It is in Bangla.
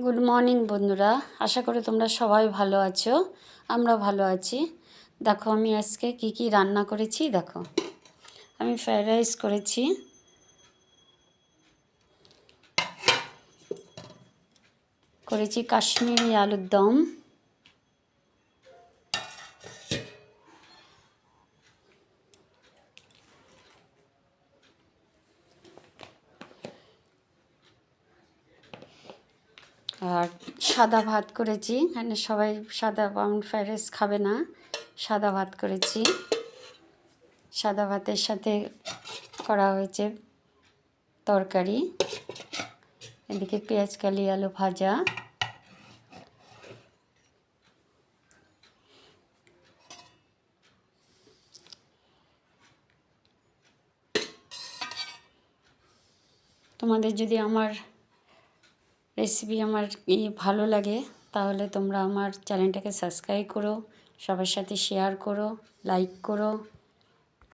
গুড মর্নিং বন্ধুরা, আশা করি তোমরা সবাই ভালো আছো। আমরা ভালো আছি। দেখো আমি আজকে কি রান্না করেছি। দেখো আমি ফ্রাইড রাইস করেছি, কাশ্মীরি আলুর দম, আর সাদা ভাত করেছি। এখানে সবাই সাদা ফ্রাইড রাইস খাবে না, সাদা ভাত করেছি। সাদা ভাতের সাথে করা হয়েছে তরকারি, এদিকে পেঁয়াজ কালি আলু ভাজা। তোমাদের যদি আমার রেসিপি ভালো লাগে তাহলে তোমরা আমার চ্যানেলটাকে সাবস্ক্রাইব করো, সবার সাথে শেয়ার করো, লাইক করো।